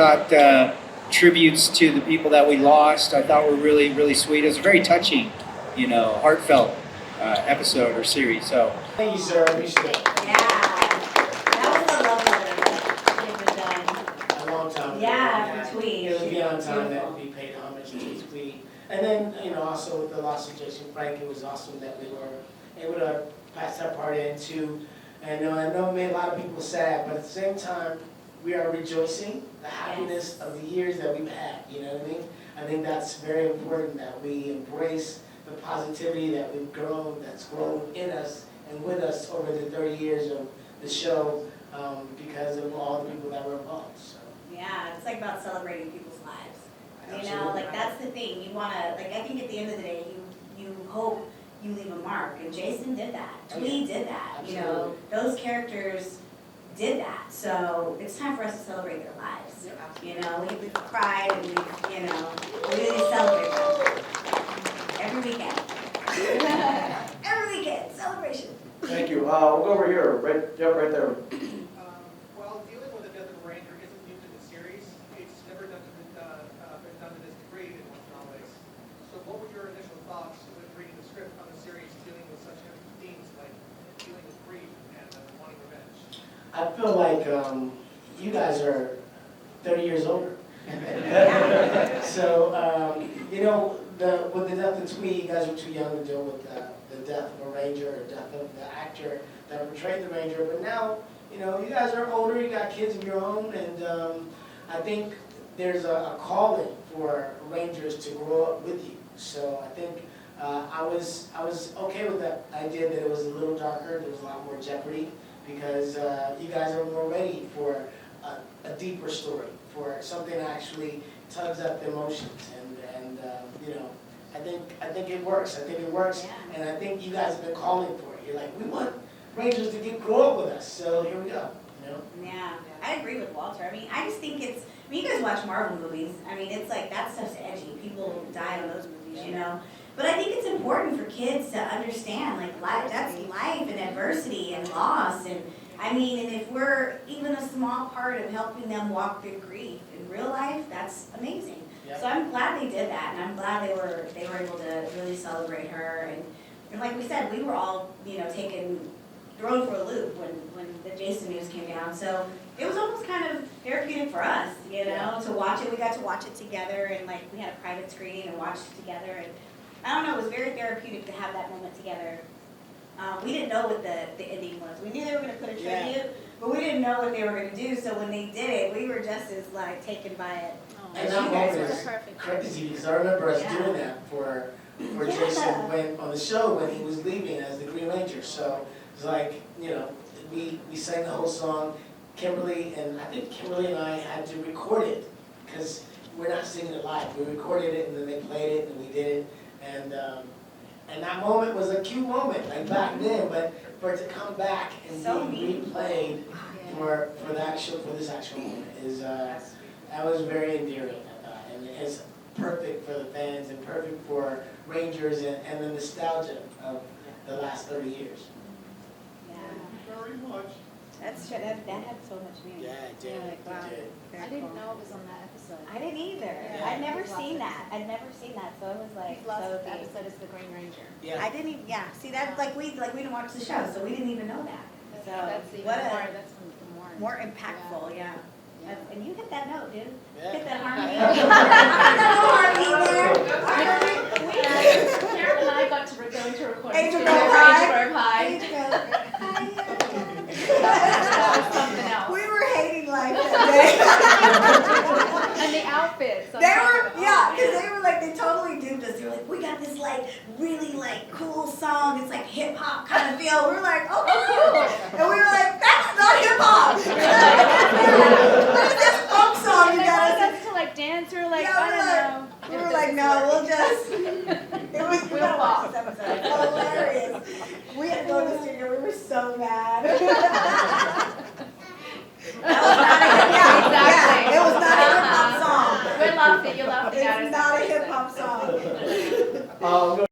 thought tributes to the people that we lost, I thought were really, really sweet. It was a very touching, heartfelt episode or series. So thank you, sir. Appreciate it. Yeah, that was a love letter that A long time ago. Yeah, for Thuy. It was beyond time that we paid homage to Thuy. And then, also with the loss of Jason Frank, it was awesome that we were able to pass that part in too. And I know it made a lot of people sad, but at the same time, we are rejoicing the happiness of the years that we've had, you know what I mean? I think that's very important that we embrace the positivity that we've grown, that's grown in us and with us over the 30 years of the show because of all the people that were involved. So. Yeah, it's like about celebrating people's lives. Absolutely. That's the thing. You want to, I think at the end of the day, you hope you leave a mark. And Jason did that. Thuy did that. Absolutely. Those characters did that. So it's time for us to celebrate their lives. Yep. We've cried and we really celebrate them. Every weekend. Every weekend, celebration. Thank you. We'll go over here, right there. While dealing with the death of a ranger isn't new to the series, it's never been done to this degree in Once&Always. So what were your initial thoughts with reading the script on the series dealing with such heavy themes like dealing with grief and wanting revenge? I feel like you guys are 30 years older. So, with the death of Thuy, you guys were too young to deal with the death of a ranger or death of the actor that portrayed the ranger. But now, you guys are older, you got kids of your own, and I think there's a calling for rangers to grow up with you. So I think I was okay with that idea that it was a little darker, there was a lot more jeopardy, because you guys are more ready for a deeper story, for something that actually tugs at the emotions, and I think it works. And I think you guys have been calling for it. You're like, we want Rangers to grow up with us, so here we go. Yeah, I agree with Walter. I just think you guys watch Marvel movies. It's like, that stuff's edgy. People die on those movies, But I think it's important for kids to understand, that's life and adversity and loss. And if we're even a small part of helping them walk through grief in real life, that's amazing. Yep. So I'm glad they did that, and I'm glad they were able to really celebrate her. And like we said, we were all, thrown for a loop when the Jason news came down. So it was almost kind of therapeutic for us, to watch it. We got to watch it together, and we had a private screening and watched it together. And I don't know, it was very therapeutic to have that moment together. We didn't know what the ending was. We knew they were going to put a tribute, but we didn't know what they were going to do. So when they did it, we were just as taken by it. And that moment is crazy, because I remember us doing that for Jason on the show when he was leaving as the Green Ranger. So it's like, we sang the whole song. Kimberly and I had to record it, because we're not singing it live. We recorded it and then they played it and we did it. And that moment was a cute moment, back then, but for it to come back and be replayed for this actual moment that was very endearing, I thought. And it's perfect for the fans and perfect for Rangers and the nostalgia of the last 30 years. Yeah. Very much. That's true. That had so much meaning. Yeah, it did. Wow. It did. Very I didn't cool. know it was on that episode. I didn't either. Yeah. I'd never seen that. So it was like Last so deep. episode is the Green Ranger. Yeah. I didn't even, see that's we didn't watch the show, so we didn't even know that. So That's even what more, a that's more. more impactful, yeah. Yeah. And you hit that note, dude. Yeah. Hit that harmony. Karen and I got to go into recording. Angel studio Grove for High. Angel Grove High. That was something else. We were hating life that And the outfits. day. Because they were they totally duped us. They were like, we got this really cool song. It's hip hop kind of feel. We were like, oh cool. And we were like, that's not hip hop. What is this folk song you And they got wanted us? us to dance. We were like, Yeah, I don't know. We were like, no, we'll just. It was We'll pop. this episode. It's hilarious. We had to go to the studio. We were so mad. Exactly. It was not a hip hop song. We laughed at you, laughed at us. It's not a hip hop song. Go